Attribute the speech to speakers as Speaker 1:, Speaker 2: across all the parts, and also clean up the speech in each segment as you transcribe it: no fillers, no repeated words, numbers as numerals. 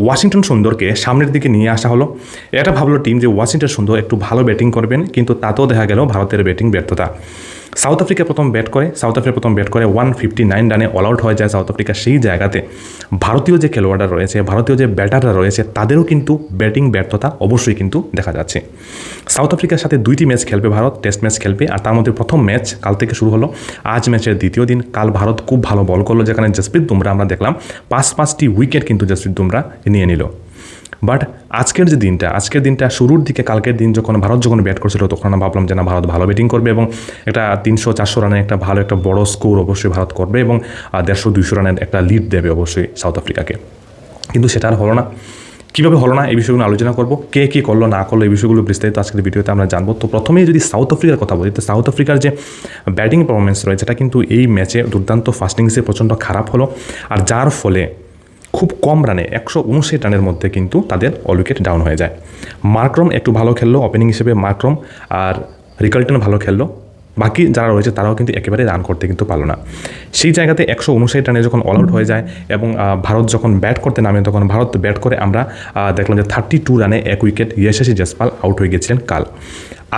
Speaker 1: Washington সুন্দরকে সামনের দিকে নিয়ে আসা হলো। এটা ভাবলো টিম যে ওয়াশিংটন সুন্দর একটু ভালো ব্যাটিং করবেন, কিন্তু তাতেও দেখা গেল ভারতের ব্যাটিং ব্যর্থতা। সাউথ আফ্রিকা প্রথম ব্যাট করে 159 রানে অল আউট হয়ে যায় সাউথ আফ্রিকা। সেই জায়গাতে ভারতীয় যে খেলোয়াড়রা রয়েছে, ভারতীয় যে ব্যাটাররা রয়েছে, তাদেরও কিন্তু ব্যাটিং ব্যর্থতা অবশ্যই কিন্তু দেখা যাচ্ছে। সাউথ আফ্রিকার সাথে 2টি ম্যাচ খেলবে ভারত, টেস্ট ম্যাচ খেলবে, আর তার মধ্যে প্রথম ম্যাচ কাল থেকে শুরু হলো, আজ ম্যাচের দ্বিতীয় দিন। কাল ভারত খুব ভালো বল করলো, যেখানে জসপ্রীত বুমরা আমরা দেখলাম 5টি উইকেট কিন্তু জসপ্রীত বুমরা নিয়ে নিল। বাট আজকের দিনটা শুরুর দিকে, কালকের দিন ভারত যখন ব্যাট করছিল, তখন আমরা ভাবলাম যে না, ভারত ভালো ব্যাটিং করবে এবং একটা 300-400 রানের একটা ভালো একটা বড় স্কোর অবশ্যই ভারত করবে এবং 150-200 রানের একটা লিড দেবে অবশ্যই সাউথ আফ্রিকাকে। কিন্তু সেটা আর হলো না। কীভাবে হলো না, এই বিষয়গুলো আলোচনা করবো। কে কী করলো না করলো, এই বিষয়গুলো বিস্তারিত আজকের ভিডিওতে আমরা জানবো। তো প্রথমেই যদি সাউথ আফ্রিকার কথা বলি, তো সাউথ আফ্রিকার যে ব্যাটিং পারফরমেন্স রয়েছে, এটা কিন্তু এই ম্যাচে দুর্দান্ত। ফার্স্ট ইনিংসে প্রচণ্ড খারাপ হলো, আর যার ফলে খুব কম রানে 159 রানের মধ্যে কিন্তু তাদের অল উইকেট ডাউন হয়ে যায়। মার্ক্রম একটু ভালো খেললো ওপেনিং হিসেবে, মার্ক্রম, আর রিকালটন ভালো খেললো। বাকি যারা রয়েছে তারাও কিন্তু একেবারে রান করতে কিন্তু পারলো না। সেই জায়গাতে 159 রানে যখন অল আউট হয়ে যায় এবং ভারত যখন ব্যাট করতে নামে, তখন ভারত ব্যাট করে আমরা দেখলাম যে 32 রানে 1 উইকেট ইয়শাসী জয়সওয়াল আউট হয়ে গেছিলেন কাল।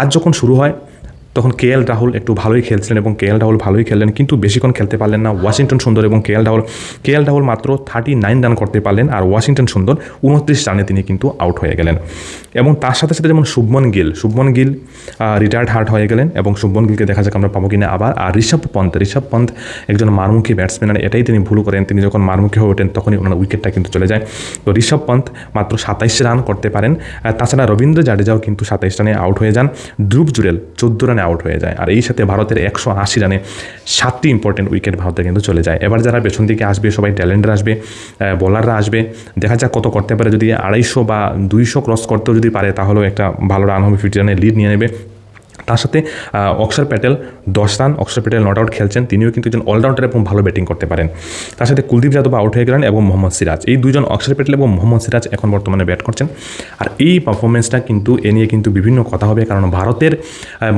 Speaker 1: আজ যখন শুরু হয়, তখন KL রাহুল একটু ভালোই খেলছিলেন এবং KL রাহুল ভালোই খেললেন, কিন্তু বেশিক্ষণ খেলতে পারলেন না ওয়াশিংটন সুন্দর এবং KL রাহুল মাত্র 39 রান করতে পারলেন, আর ওয়াশিংটন সুন্দর 29 রানে তিনি কিন্তু আউট হয়ে গেলেন। এবং তার সাথে সাথে যেমন শুভমন গিল রিটায়ার্ড হার্ট হয়ে গেলেন, এবং শুভমন গিলকে দেখা যাক আমরা পাবো কিনা আবার। আর ঋষভ পন্থ একজন মারমুখী ব্যাটসম্যান, আর এটাই তিনি ভুল করেন। তিনি যখন মারমুখী হয়ে ওঠেন তখনই ওনার উইকেটটা কিন্তু চলে যায়। তো ঋষভ পন্থ মাত্র 27 রান করতে পারেন। তাছাড়া রবীন্দ্র জাডেজাও কিন্তু 27 রানে আউট হয়ে যান। ধ্রুব জুরেল 14 রানে আউট হয়ে যায়। আর এই সাথে ভারতের 180 রানে 7টি ইম্পর্টেন্ট উইকেট ভারতের কিন্তু চলে যায়। এবার যারা পেছন দিকে আসবে, সবাই ট্যালেন্টরা আসবে, বোলাররা আসবে, দেখা যাক কত করতে পারে। যদি 250 বা 200 ক্রস করতেও যদি পারে, তাহলেও একটা ভালো রান হবে, 50 রানের লিড নিয়ে নেবে। তার সাথে অক্ষর প্যাটেল 10 রান, অক্ষর প্যাটেল নট আউট খেলছেন, তিনিও কিন্তু একজন অলরাউন্ডার এবং ভালো ব্যাটিং করতে পারেন। তার সাথে কুলদীপ যাদব আউট হয়ে গেলেন এবং মোহাম্মদ সিরাজ, এই দুজন, অক্ষর প্যাটেল এবং মোহাম্মদ সিরাজ এখন বর্তমানে ব্যাট করছেন। আর এই পারফরমেন্সটা কিন্তু এ নিয়ে কিন্তু বিভিন্ন কথা হবে, কারণ ভারতের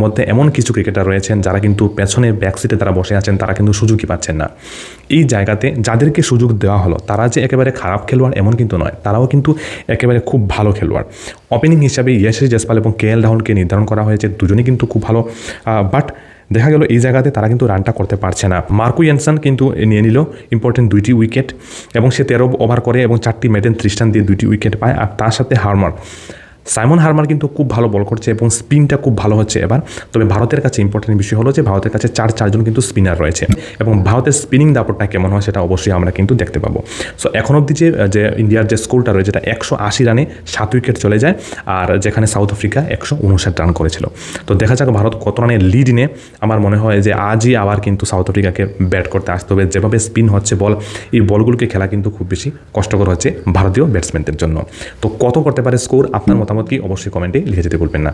Speaker 1: মধ্যে এমন কিছু ক্রিকেটার রয়েছেন যারা কিন্তু পেছনে ব্যাকসিটে তারা বসে আছেন, তারা কিন্তু সুযোগই পাচ্ছেন না। এই জায়গাতে যাদেরকে সুযোগ দেওয়া হলো, তারা যে একেবারে খারাপ খেলোয়াড় এমন কিন্তু নয়, তারাও কিন্তু একেবারে খুব ভালো খেলোয়াড়। ওপেনিং হিসাবে ইয়শাসী জয়সওয়াল এবং KL রাহুলকে নির্ধারণ করা হয়েছে, দুজনেই কিন্তু খুব ভালো। বাট দেখা গেল এই জায়গাতে তারা কিন্তু রানটা করতে পারছে না। মার্কো ইয়ানসন কিন্তু নিয়ে নিল ইম্পর্টেন্ট 2টি উইকেট, এবং সে 13 ওভার করে এবং 4টি মেডেন 30 রান দিয়ে 2টি উইকেট পায়। আর তার সাথে সাইমন হার্মার কিন্তু খুব ভালো বল করছে এবং স্পিনটা খুব ভালো হচ্ছে এবার। তবে ভারতের কাছে ইম্পর্টেন্ট বিষয় হলো যে ভারতের কাছে 4জন কিন্তু স্পিনার রয়েছে, এবং ভারতের স্পিনিং দাপটটা কেমন হয় সেটা অবশ্যই আমরা কিন্তু দেখতে পাবো। সো এখন অবধি যে ইন্ডিয়ার যে স্কোরটা রয়েছে, এটা 180 রানে 7 উইকেট চলে যায়, আর যেখানে সাউথ আফ্রিকা 159 রান করেছিল। তো দেখা যাক ভারত কত রানের লিড নিয়ে। আমার মনে হয় যে আজই আবার কিন্তু সাউথ আফ্রিকাকে ব্যাট করতে আসতে হবে। যেভাবে স্পিন হচ্ছে বল, এই বলগুলোকে খেলা কিন্তু খুব বেশি কষ্টকর হচ্ছে ভারতীয় ব্যাটসম্যানদের জন্য। তো কত করতে পারে স্কোর, আপনার মতামত কি অবশ্যই কমেন্টে লিখে যেতে ভুলবেন না।